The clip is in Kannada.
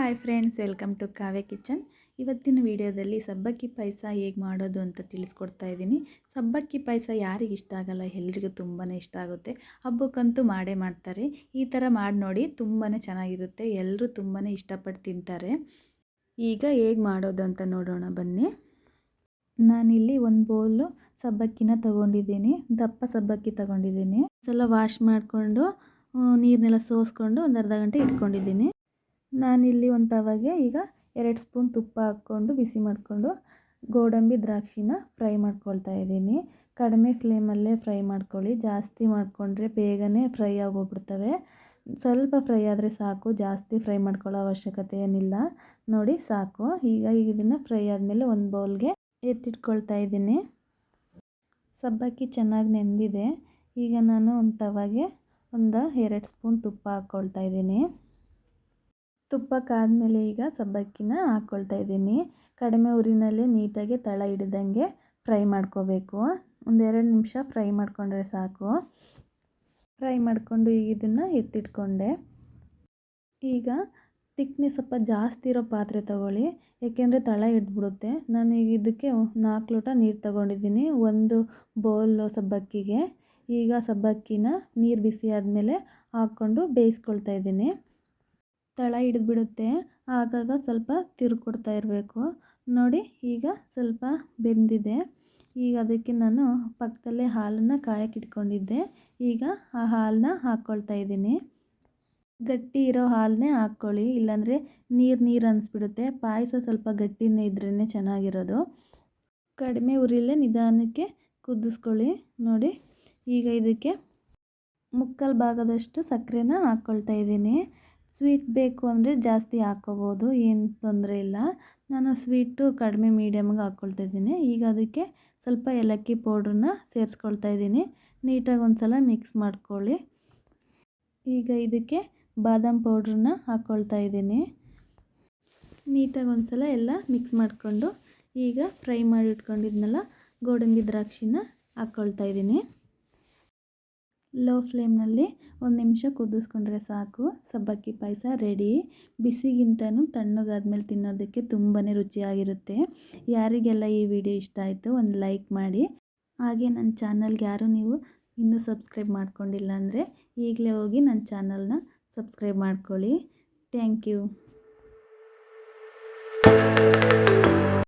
Hi friends, welcome to Kavya kitchen. ಇವತ್ತಿನ ವಿಡಿಯೋದಲ್ಲಿ ಸಬ್ಬಕ್ಕಿ ಪಾಯಸ ಹೇಗೆ ಮಾಡೋದು ಅಂತ ತಿಳಿಸ್ಕೊಡ್ತಾ ಇದ್ದೀನಿ. ಸಬ್ಬಕ್ಕಿ ಪಾಯಸ ಯಾರಿಗೆ ಇಷ್ಟ ಆಗಲ್ಲ, ಎಲ್ರಿಗೂ ತುಂಬಾ ಇಷ್ಟ ಆಗುತ್ತೆ. ಹಬ್ಬಕ್ಕಂತೂ ಮಾಡೇ ಮಾಡ್ತಾರೆ. ಈ ಥರ ಮಾಡಿ ನೋಡಿ, ತುಂಬಾ ಚೆನ್ನಾಗಿರುತ್ತೆ. ಎಲ್ಲರೂ ತುಂಬಾ ಇಷ್ಟಪಟ್ಟು ತಿಂತಾರೆ. ಈಗ ಹೇಗೆ ಮಾಡೋದು ಅಂತ ನೋಡೋಣ ಬನ್ನಿ. ನಾನಿಲ್ಲಿ ಒಂದು ಬೌಲು ಸಬ್ಬಕ್ಕಿನ ತೊಗೊಂಡಿದ್ದೀನಿ. ದಪ್ಪ ಸಬ್ಬಕ್ಕಿ ತೊಗೊಂಡಿದ್ದೀನಿ. ಎಲ್ಲ ವಾಶ್ ಮಾಡಿಕೊಂಡು ನೀರನ್ನೆಲ್ಲ ಸೋಸ್ಕೊಂಡು ಒಂದು ಅರ್ಧ ಗಂಟೆ ಇಟ್ಕೊಂಡಿದ್ದೀನಿ. ನಾನಿಲ್ಲಿ ಒಂದು ತವಾಗೆ ಈಗ 2 ಸ್ಪೂನ್ ತುಪ್ಪ ಹಾಕ್ಕೊಂಡು ಬಿಸಿ ಮಾಡಿಕೊಂಡು ಗೋಡಂಬಿ ದ್ರಾಕ್ಷಿನ ಫ್ರೈ ಮಾಡ್ಕೊಳ್ತಾ ಇದ್ದೀನಿ. ಕಡಿಮೆ ಫ್ಲೇಮಲ್ಲೇ ಫ್ರೈ ಮಾಡ್ಕೊಳ್ಳಿ. ಜಾಸ್ತಿ ಮಾಡಿಕೊಂಡ್ರೆ ಬೇಗನೆ ಫ್ರೈ ಆಗೋಗ್ಬಿಡ್ತವೆ. ಸ್ವಲ್ಪ ಫ್ರೈ ಆದರೆ ಸಾಕು, ಜಾಸ್ತಿ ಫ್ರೈ ಮಾಡ್ಕೊಳ್ಳೋ ಅವಶ್ಯಕತೆ ಏನಿಲ್ಲ. ನೋಡಿ ಸಾಕು. ಈಗ ಇದನ್ನು ಫ್ರೈ ಆದಮೇಲೆ ಒಂದು ಬೌಲ್ಗೆ ಎತ್ತಿಟ್ಕೊಳ್ತಾ ಇದ್ದೀನಿ. ಸಬ್ಬಕ್ಕಿ ಚೆನ್ನಾಗಿ ನೆಂದಿದೆ. ಈಗ ನಾನು ಒಂದು ತವಾಗೆ ಒಂದು 2 ಸ್ಪೂನ್ ತುಪ್ಪ ಹಾಕ್ಕೊಳ್ತಾ ಇದ್ದೀನಿ. ತುಪ್ಪ ಕಾದ್ಮೇಲೆ ಈಗ ಸಬ್ಬಕ್ಕಿನ ಹಾಕ್ಕೊಳ್ತಾ ಇದ್ದೀನಿ. ಕಡಿಮೆ ಉರಿನಲ್ಲೇ ನೀಟಾಗಿ ತಳ ಹಿಡಿದಂಗೆ ಫ್ರೈ ಮಾಡ್ಕೋಬೇಕು. ಒಂದು 2 ನಿಮಿಷ ಫ್ರೈ ಮಾಡಿಕೊಂಡ್ರೆ ಸಾಕು. ಫ್ರೈ ಮಾಡಿಕೊಂಡು ಈಗ ಇದನ್ನು ಎತ್ತಿಟ್ಕೊಂಡೆ. ಈಗ ತಿಕ್ನೆಸ್ ಸ್ವಲ್ಪ ಜಾಸ್ತಿ ಇರೋ ಪಾತ್ರೆ ತೊಗೊಳ್ಳಿ, ಏಕೆಂದರೆ ತಳ ಹಿಡಿದ್ಬಿಡುತ್ತೆ. ನಾನು ಈಗ ಇದಕ್ಕೆ 4 ಲೋಟ ನೀರು ತೊಗೊಂಡಿದ್ದೀನಿ, ಒಂದು ಬೌಲ್ ಸಬ್ಬಕ್ಕಿಗೆ. ಈಗ ಸಬ್ಬಕ್ಕಿನ ನೀರು ಬಿಸಿ ಆದಮೇಲೆ ಹಾಕ್ಕೊಂಡು ಬೇಯಿಸ್ಕೊಳ್ತಾ ಇದ್ದೀನಿ. ತಳ ಹಿಡಿದ್ಬಿಡುತ್ತೆ, ಆಗಾಗ ಸ್ವಲ್ಪ ತಿರುಗ್ಕೊಡ್ತಾ ಇರಬೇಕು. ನೋಡಿ ಈಗ ಸ್ವಲ್ಪ ಬೆಂದಿದೆ. ಈಗ ಅದಕ್ಕೆ ನಾನು ಪಕ್ಕದಲ್ಲೇ ಹಾಲನ್ನು ಕಾಯಕ್ಕೆ ಇಟ್ಕೊಂಡಿದ್ದೆ. ಈಗ ಆ ಹಾಲನ್ನ ಹಾಕ್ಕೊಳ್ತಾ ಇದ್ದೀನಿ. ಗಟ್ಟಿ ಇರೋ ಹಾಲನ್ನೇ ಹಾಕ್ಕೊಳ್ಳಿ, ಇಲ್ಲಾಂದರೆ ನೀರು ಅನಿಸ್ಬಿಡುತ್ತೆ. ಪಾಯಸ ಸ್ವಲ್ಪ ಗಟ್ಟಿನೇ ಇದ್ರೇ ಚೆನ್ನಾಗಿರೋದು. ಕಡಿಮೆ ಉರಿಲೇ ನಿಧಾನಕ್ಕೆ ಕುದಿಸ್ಕೊಳ್ಳಿ. ನೋಡಿ ಈಗ ಇದಕ್ಕೆ 3/4 ಭಾಗದಷ್ಟು ಸಕ್ಕರೆನ ಹಾಕ್ಕೊಳ್ತಾ ಇದ್ದೀನಿ. ಸ್ವೀಟ್ ಬೇಕು ಅಂದರೆ ಜಾಸ್ತಿ ಹಾಕ್ಕೋಬೋದು, ಏನು ತೊಂದರೆ ಇಲ್ಲ. ನಾನು ಸ್ವೀಟು ಕಡಿಮೆ ಮೀಡಿಯಮ್ಗೆ ಹಾಕ್ಕೊಳ್ತಾ ಇದ್ದೀನಿ. ಈಗ ಅದಕ್ಕೆ ಸ್ವಲ್ಪ ಏಲಕ್ಕಿ ಪೌಡ್ರನ್ನ ಸೇರಿಸ್ಕೊಳ್ತಾ ಇದ್ದೀನಿ. ನೀಟಾಗಿ ಒಂದು ಸಲ ಮಿಕ್ಸ್ ಮಾಡ್ಕೊಳ್ಳಿ. ಈಗ ಇದಕ್ಕೆ ಬಾದಾಮ್ ಪೌಡ್ರನ್ನ ಹಾಕ್ಕೊಳ್ತಾ ಇದ್ದೀನಿ. ನೀಟಾಗಿ ಒಂದು ಸಲ ಎಲ್ಲ ಮಿಕ್ಸ್ ಮಾಡಿಕೊಂಡು ಈಗ ಫ್ರೈ ಮಾಡಿ ಇಟ್ಕೊಂಡಿದ್ನಲ್ಲ ಗೋಡಂಬಿ ದ್ರಾಕ್ಷಿನ ಹಾಕ್ಕೊಳ್ತಾ ಇದ್ದೀನಿ. ಲೋ ಫ್ಲೇಮ್ನಲ್ಲಿ 1 ನಿಮಿಷ ಕುದಿಸ್ಕೊಂಡ್ರೆ ಸಾಕು. ಸಬ್ಬಕ್ಕಿ ಪಾಯಸ ರೆಡಿ. ಬಿಸಿಗಿಂತನೂ ತಣ್ಣಗಾದ್ಮೇಲೆ ತಿನ್ನೋದಕ್ಕೆ ತುಂಬಾ ರುಚಿಯಾಗಿರುತ್ತೆ. ಯಾರಿಗೆಲ್ಲ ಈ ವಿಡಿಯೋ ಇಷ್ಟ ಆಯಿತು ಒಂದು ಲೈಕ್ ಮಾಡಿ. ಹಾಗೆ ನನ್ನ ಚಾನಲ್ಗೆ ಯಾರು ನೀವು ಇನ್ನೂ ಸಬ್ಸ್ಕ್ರೈಬ್ ಮಾಡ್ಕೊಂಡಿಲ್ಲ ಅಂದರೆ ಈಗಲೇ ಹೋಗಿ ನನ್ನ ಚಾನಲ್ನ ಸಬ್ಸ್ಕ್ರೈಬ್ ಮಾಡ್ಕೊಳ್ಳಿ. Thank you.